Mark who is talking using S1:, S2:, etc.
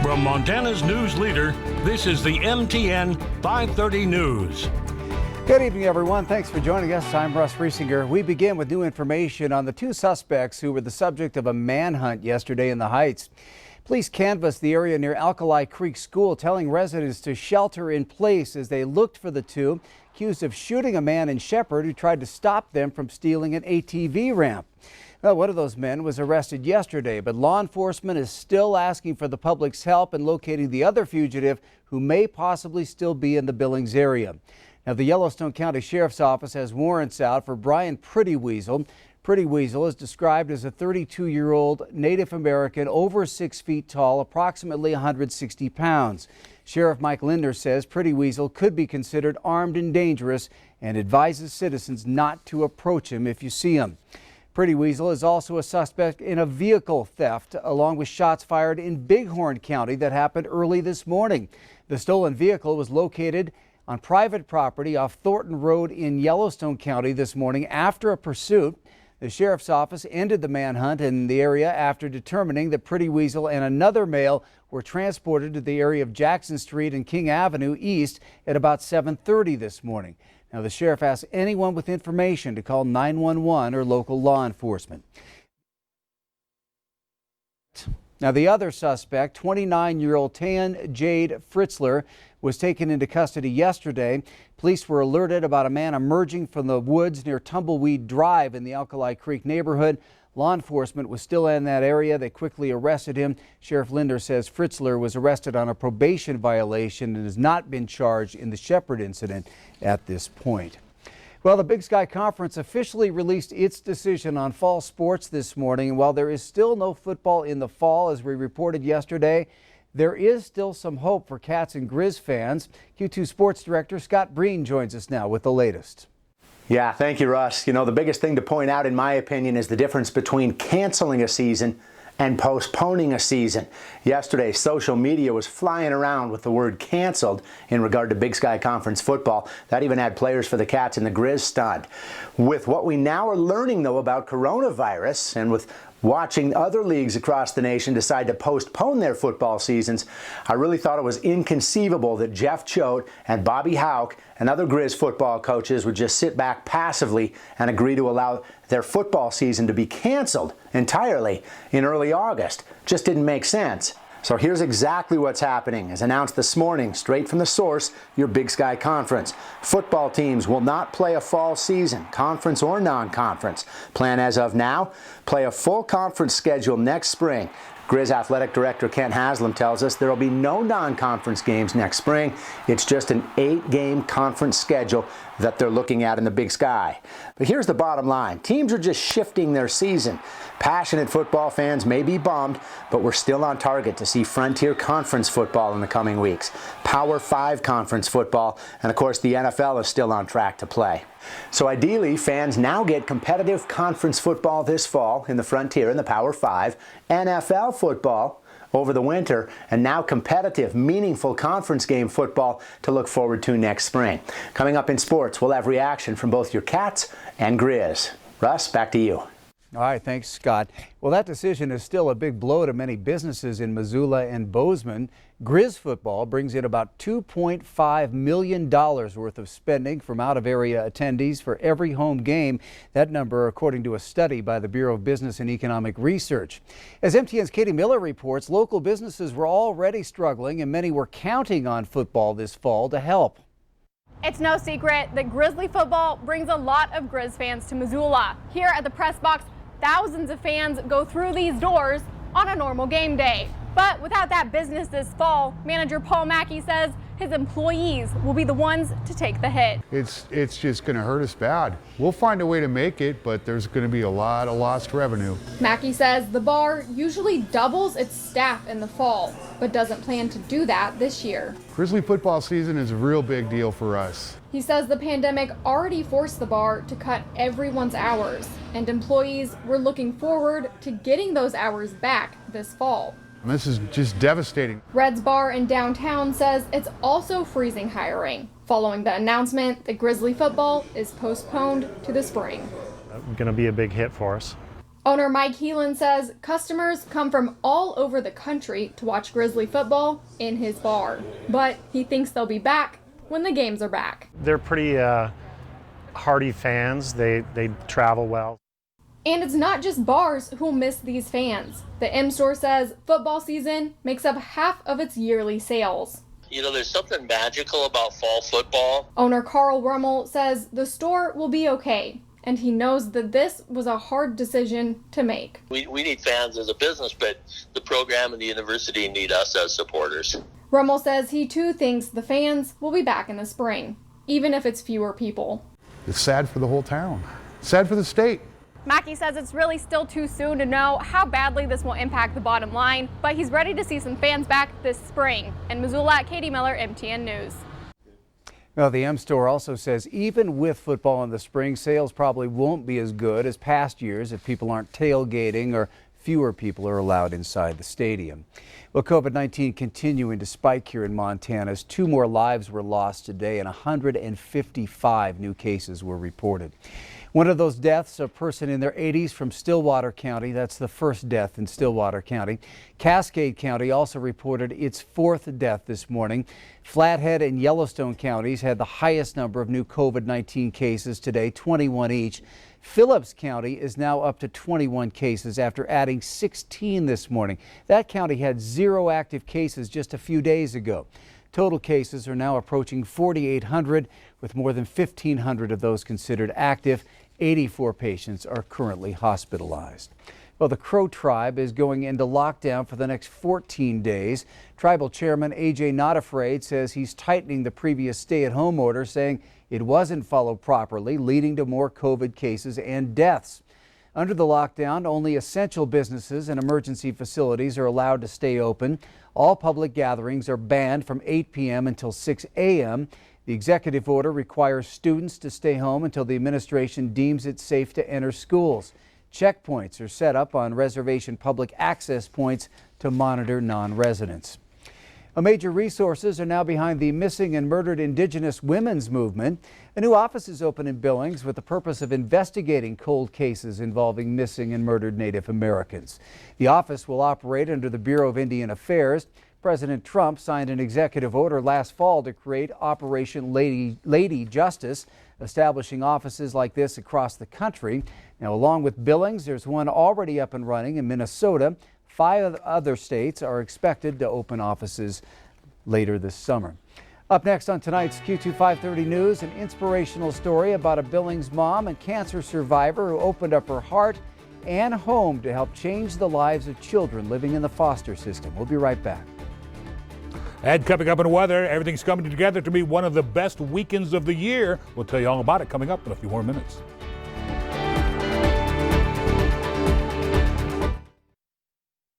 S1: From Montana's news leader, this is the MTN 530 News.
S2: Good evening, everyone. Thanks for joining us. I'm Russ Riesinger. We begin with new information on the two suspects who were the subject of a manhunt yesterday in the Heights. Police canvassed the area near Alkali Creek School, telling residents to shelter in place as they looked for the two accused of shooting a man in Shepherd who tried to stop them from stealing an ATV ramp. Well, one of those men was arrested yesterday, but law enforcement is still asking for the public's help in locating the other fugitive who may possibly still be in the Billings area. Now, the Yellowstone County Sheriff's Office has warrants out for Brian Pretty Weasel. Pretty Weasel is described as a 32-year-old Native American, over 6 feet tall, approximately 160 pounds. Sheriff Mike Linder says Pretty Weasel could be considered armed and dangerous and advises citizens not to approach him if you see him. Pretty Weasel is also a suspect in a vehicle theft, along with shots fired in Bighorn County that happened early this morning. The stolen vehicle was located on private property off Thornton Road in Yellowstone County this morning after a pursuit. The sheriff's office ended the manhunt in the area after determining that Pretty Weasel and another male were transported to the area of Jackson Street and King Avenue East at about 7:30 this morning. Now, the sheriff asks anyone with information to call 911 or local law enforcement. Now, the other suspect, 29-year-old Tan Jade Fritzler, was taken into custody yesterday. Police were alerted about a man emerging from the woods near Tumbleweed Drive in the Alkali Creek neighborhood. Law enforcement was still in that area. They quickly arrested him. Sheriff Linder says Fritzler was arrested on a probation violation and has not been charged in the Shepherd incident at this point. Well, the Big Sky Conference officially released its decision on fall sports this morning. And while there is still no football in the fall, as we reported yesterday, there is still some hope for Cats and Grizz fans. Q2 Sports Director Scott BREEN joins us now with the latest.
S3: Yeah, thank you, Russ. You know, the biggest thing to point out, in my opinion, is the difference between canceling a season and postponing a season. Yesterday, social media was flying around with the word canceled in regard to Big Sky Conference football. That even had players for the Cats and the Grizz stunned. With what we now are learning, though, about coronavirus, and with watching other leagues across the nation decide to postpone their football seasons, I really thought it was inconceivable that Jeff Choate and Bobby Houck and other Grizz football coaches would just sit back passively and agree to allow their football season to be canceled entirely in early August. Just didn't make sense. So here's exactly what's happening, as announced this morning, straight from the source, your Big Sky Conference. Football teams will not play a fall season, conference or non-conference. Plan as of now, play a full conference schedule next spring. Grizz Athletic Director Kent Haslam tells us there will be no non-conference games next spring. It's just an 8-game conference schedule that they're looking at in the Big Sky. But here's the bottom line. Teams are just shifting their season. Passionate football fans may be bummed, but we're still on target to see Frontier Conference football in the coming weeks, Power 5 Conference football, and of course the NFL is still on track to play. So ideally, fans now get competitive conference football this fall in the Frontier and the Power 5, NFL football over the winter, and now competitive, meaningful conference game football to look forward to next spring. Coming up in sports, we'll have reaction from both your Cats and Grizz. Russ, back to you.
S2: All right, thanks, Scott. Well, that decision is still a big blow to many businesses in Missoula and Bozeman. Grizz football brings in about $2.5 million worth of spending from out-of-area attendees for every home game. That number, according to a study by the Bureau of Business and Economic Research. As MTN's Katie Miller reports, local businesses were already struggling and many were counting on football this fall to help.
S4: It's no secret that Grizzly football brings a lot of Grizz fans to Missoula. Here at the press box, thousands of fans go through these doors on a normal game day. But without that business this fall, manager Paul Mackey says his employees will be the ones to take the hit.
S5: It's just going to hurt us bad. We'll find a way to make it, but there's going to be a lot of lost revenue.
S4: Mackey says the bar usually doubles its staff in the fall, but doesn't plan to do that this year.
S5: Grizzly football season is a real big deal for us.
S4: He says the pandemic already forced the bar to cut everyone's hours, and employees were looking forward to getting those hours back this fall.
S5: And this is just devastating.
S4: Red's Bar in downtown says it's also freezing hiring, following the announcement that Grizzly football is postponed to the spring.
S6: Going to be a big hit for us.
S4: Owner Mike HELAN says customers come from all over the country to watch Grizzly football in his bar, but he thinks they'll be back when the games are back.
S6: They're pretty hardy fans. They travel well.
S4: And it's not just bars who'll miss these fans. The M Store says football season makes up half of its yearly sales.
S7: You know, there's something magical about fall football.
S4: Owner Carl Rummel says the store will be okay, and he knows that this was a hard decision to make.
S7: We need fans as a business, but the program and the university need us as supporters.
S4: Rummel says he too thinks the fans will be back in the spring, even if it's fewer people.
S5: It's sad for the whole town. Sad for the state.
S4: Mackey says it's really still too soon to know how badly this will impact the bottom line, but he's ready to see some fans back this spring. In Missoula, Katie Miller, MTN News.
S2: Well, the M Store also says even with football in the spring, sales probably won't be as good as past years if people aren't tailgating or fewer people are allowed inside the stadium. Well, COVID-19 continuing to spike here in Montana as 2 more lives were lost today and 155 new cases were reported. One of those deaths, a person in their 80s from Stillwater County. That's the first death in Stillwater County. Cascade County also reported its 4th death this morning. Flathead and Yellowstone counties had the highest number of new COVID-19 cases today, 21 each. Phillips County is now up to 21 cases after adding 16 this morning. That county had 0 active cases just a few days ago. Total cases are now approaching 4,800, with more than 1,500 of those considered active. 84 patients are currently hospitalized. Well, the Crow tribe is going into lockdown for the next 14 days. Tribal Chairman A.J. Not Afraid says he's tightening the previous stay-at-home order, saying it wasn't followed properly, leading to more COVID cases and deaths. Under the lockdown, only essential businesses and emergency facilities are allowed to stay open. All public gatherings are banned from 8 p.m. until 6 a.m. The executive order requires students to stay home until the administration deems it safe to enter schools. Checkpoints are set up on reservation public access points to monitor non-residents. Major resources are now behind the missing and murdered Indigenous women's movement. A new office is open in Billings with the purpose of investigating cold cases involving missing and murdered Native Americans. The office will operate under the Bureau of Indian Affairs. President Trump signed an executive order last fall to create Operation Lady Justice, establishing offices like this across the country. Now, along with Billings, there's one already up and running in Minnesota. 5 other states are expected to open offices later this summer. Up next on tonight's Q2 530 News, an inspirational story about a Billings mom and cancer survivor who opened up her heart and home to help change the lives of children living in the foster system. We'll be right back.
S1: And coming up in weather, everything's coming together to be one of the best weekends of the year. We'll tell you all about it coming up in a few more minutes.